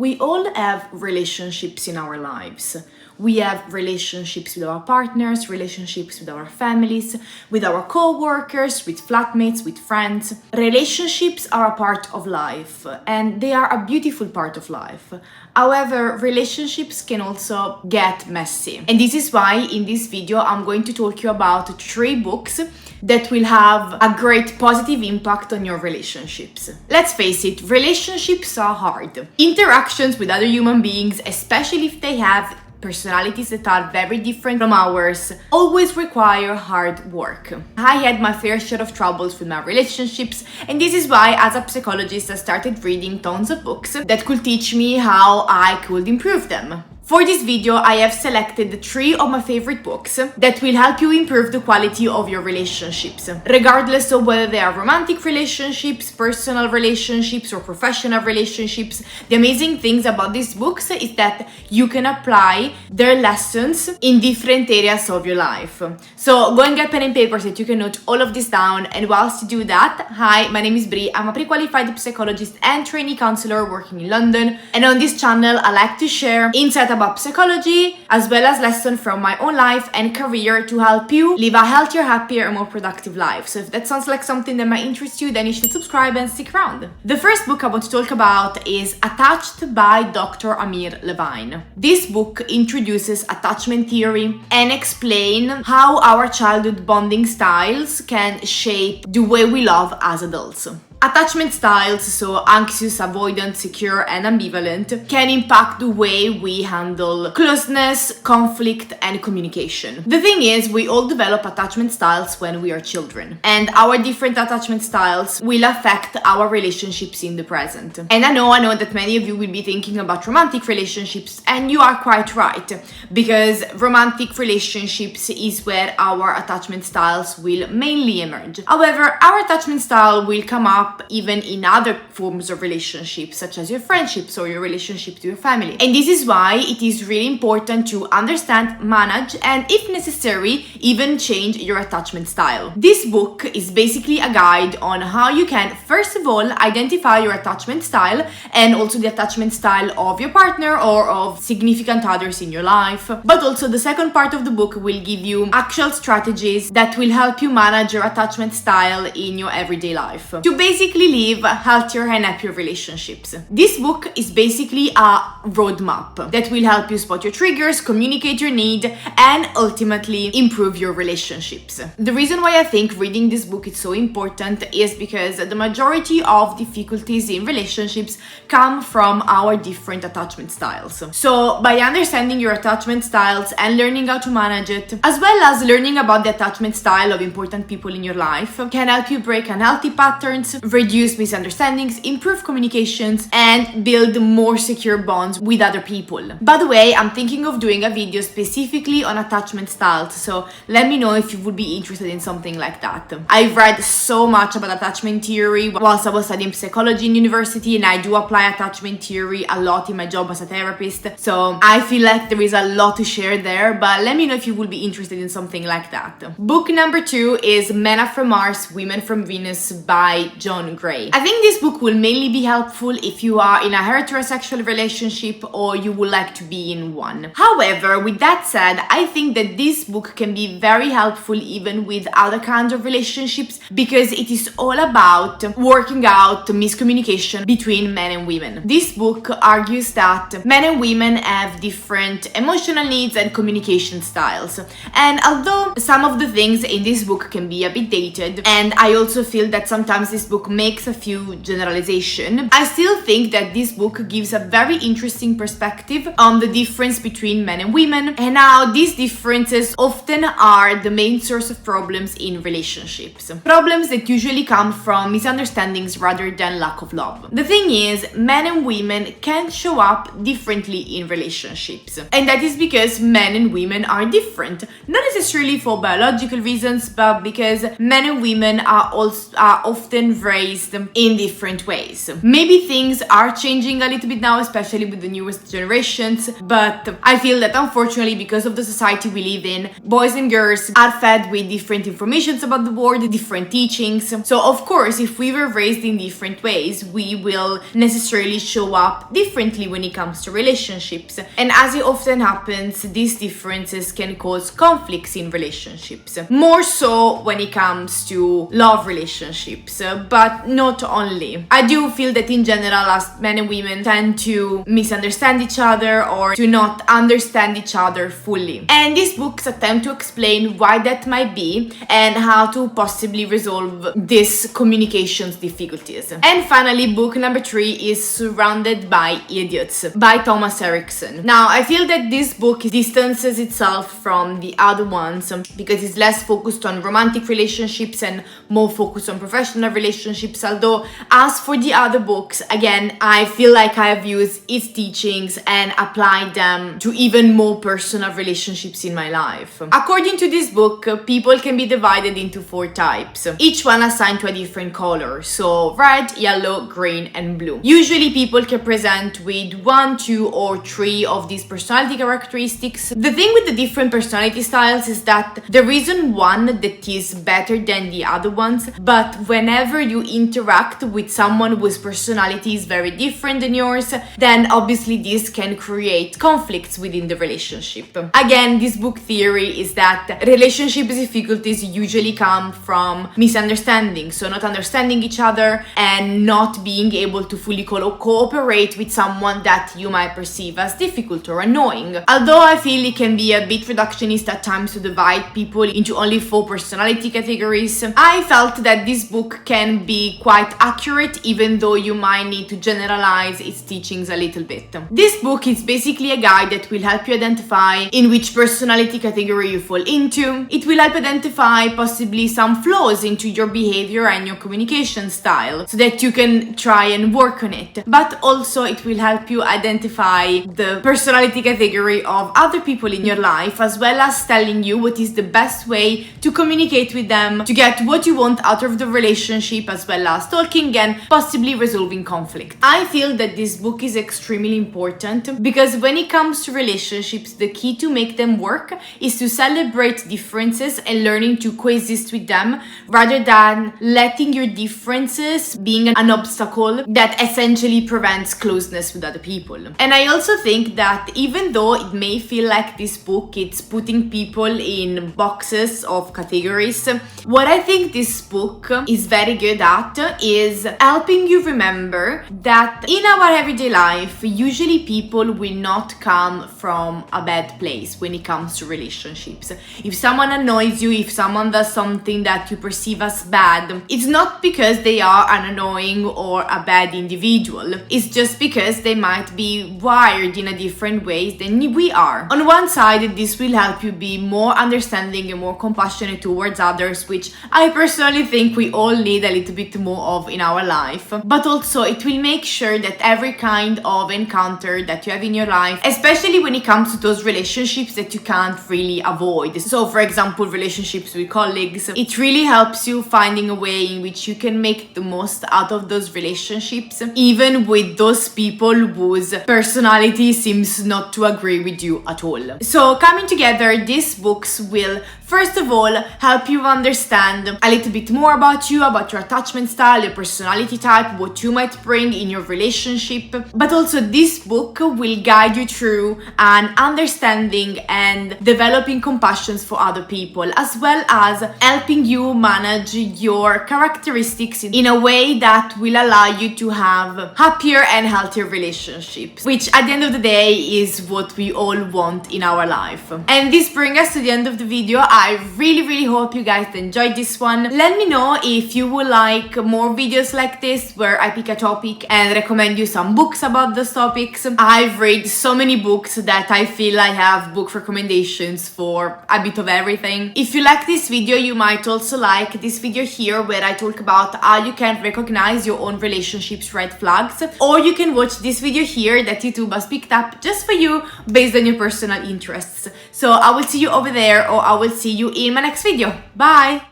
We all have relationships in our lives. We have relationships with our partners, relationships with our families, with our co-workers, with flatmates, with friends. Relationships are a part of life, and they are a beautiful part of life. However, relationships can also get messy. And this is why in this video I'm going to talk to you about 3 books that will have a great positive impact on your relationships. Let's face it, relationships are hard. Interactions with other human beings, especially if they have personalities that are very different from ours, always require hard work. I had my fair share of troubles with my relationships, and this is why as a psychologist I started reading tons of books that could teach me how I could improve them. For this video, I have selected 3 of my favorite books that will help you improve the quality of your relationships, regardless of whether they are romantic relationships, personal relationships, or professional relationships. The amazing things about these books is that you can apply their lessons in different areas of your life. So go and get pen and paper so that you can note all of this down. And whilst you do that, hi, my name is Bri. I'm a pre-qualified psychologist and trainee counselor working in London. And on this channel, I like to share insights about psychology, as well as lessons from my own life and career to help you live a healthier, happier, and more productive life. So if that sounds like something that might interest you, then you should subscribe and stick around. The first book I want to talk about is Attached by Dr. Amir Levine. This book introduces attachment theory and explains how our childhood bonding styles can shape the way we love as adults. Attachment styles, so anxious, avoidant, secure, and ambivalent, can impact the way we handle closeness, conflict, and communication. The thing is, we all develop attachment styles when we are children, and our different attachment styles will affect our relationships in the present. And I know that many of you will be thinking about romantic relationships, and you are quite right, because romantic relationships is where our attachment styles will mainly emerge. However, our attachment style will come up even in other forms of relationships, such as your friendships or your relationship to your family. And this is why it is really important to understand, manage, and if necessary, even change your attachment style. This book is basically a guide on how you can, first of all, identify your attachment style and also the attachment style of your partner or of significant others in your life. But also the second part of the book will give you actual strategies that will help you manage your attachment style in your everyday life to basically live healthier and happier relationships. This book is basically a roadmap that will help you spot your triggers, communicate your need, and ultimately improve your relationships. The reason why I think reading this book is so important is because the majority of difficulties in relationships come from our different attachment styles. So by understanding your attachment styles and learning how to manage it, as well as learning about the attachment style of important people in your life, can help you break unhealthy patterns, reduce misunderstandings, improve communications, and build more secure bonds with other people. By the way, I'm thinking of doing a video specifically on attachment styles, so let me know if you would be interested in something like that. I've read so much about attachment theory whilst I was studying psychology in university, and I do apply attachment theory a lot in my job as a therapist, so I feel like there is a lot to share there, but let me know if you would be interested in something like that. Book number 2 is Men Are From Mars, Women From Venus by John Gray. I think this book will mainly be helpful if you are in a heterosexual relationship or you would like to be in one. However, with that said, I think that this book can be very helpful even with other kinds of relationships because it is all about working out miscommunication between men and women. This book argues that men and women have different emotional needs and communication styles. And although some of the things in this book can be a bit dated, and I also feel that sometimes this book makes a few generalizations, I still think that this book gives a very interesting perspective on the difference between men and women and how these differences often are the main source of problems in relationships. Problems that usually come from misunderstandings rather than lack of love. The thing is, men and women can show up differently in relationships, and that is because men and women are different, not necessarily for biological reasons, but because men and women are often raised in different ways. Maybe things are changing a little bit now, especially with with the newest generations, but I feel that unfortunately, because of the society we live in, boys and girls are fed with different informations about the world, different teachings. So of course, if we were raised in different ways, we will necessarily show up differently when it comes to relationships. And as it often happens, these differences can cause conflicts in relationships. More so when it comes to love relationships, but not only. I do feel that in general, as men and women tend to misunderstand each other or to not understand each other fully. And these books attempt to explain why that might be and how to possibly resolve these communications difficulties. And finally, book number 3 is Surrounded by Idiots by Thomas Erickson. Now, I feel that this book distances itself from the other ones because it's less focused on romantic relationships and more focused on professional relationships. Although, as for the other books, again, I feel like I have used its teachings and applied them to even more personal relationships in my life. According to this book, people can be divided into 4 types, each one assigned to a different color. So red, yellow, green, and blue. Usually people can present with 1, 2, or 3 of these personality characteristics. The thing with the different personality styles is that there isn't one that is better than the other ones, but whenever you interact with someone whose personality is very different than yours, then obviously this can create conflicts within the relationship. Again, this book theory is that relationship difficulties usually come from misunderstanding, so not understanding each other and not being able to fully cooperate with someone that you might perceive as difficult or annoying. Although I feel it can be a bit reductionist at times to divide people into only 4 personality categories, I felt that this book can be quite accurate, even though you might need to generalize its teachings a little bit. This book is basically a guide that will help you identify in which personality category you fall into. It will help identify possibly some flaws into your behavior and your communication style so that you can try and work on it. But also it will help you identify the personality category of other people in your life, as well as telling you what is the best way to communicate with them to get what you want out of the relationship, as well as talking and possibly resolving conflict. I feel that this book is extremely important because when it comes to relationships, the key to make them work is to celebrate differences and learning to coexist with them, rather than letting your differences being an obstacle that essentially prevents closeness with other people. And I also think that even though it may feel like this book it's putting people in boxes of categories, what I think this book is very good at is helping you remember that in our everyday life, usually people will not come from a bad place when it comes to relationships. If someone annoys you, if someone does something that you perceive as bad, it's not because they are an annoying or a bad individual. It's just because they might be wired in a different way than we are. On one side, this will help you be more understanding and more compassionate towards others, which I personally think we all need a little bit more of in our life. But also it will make sure that every kind of encounter that you have in your life, especially when it comes to those relationships that you can't really avoid, so for example relationships with colleagues, it really helps you finding a way in which you can make the most out of those relationships, even with those people whose personality seems not to agree with you at all. So coming together, these books will first of all help you understand a little bit more about you, about your attachment style, your personality type, what you might bring in your relationship. But also this book will guide you through an understanding and developing compassion for other people, as well as helping you manage your characteristics in a way that will allow you to have happier and healthier relationships, which at the end of the day is what we all want in our life. And this brings us to the end of the video. I really hope you guys enjoyed this one. Let me know if you would like more videos like this where I pick a topic and recommend you some books about those topics. I've read so many books that I feel I have book recommendations for a bit of everything. If you like this video, you might also like this video here where I talk about how you can recognize your own relationships red flags, or you can watch this video here that YouTube has picked up just for you based on your personal interests. So I will see you over there, or I will see you in my next video. Bye!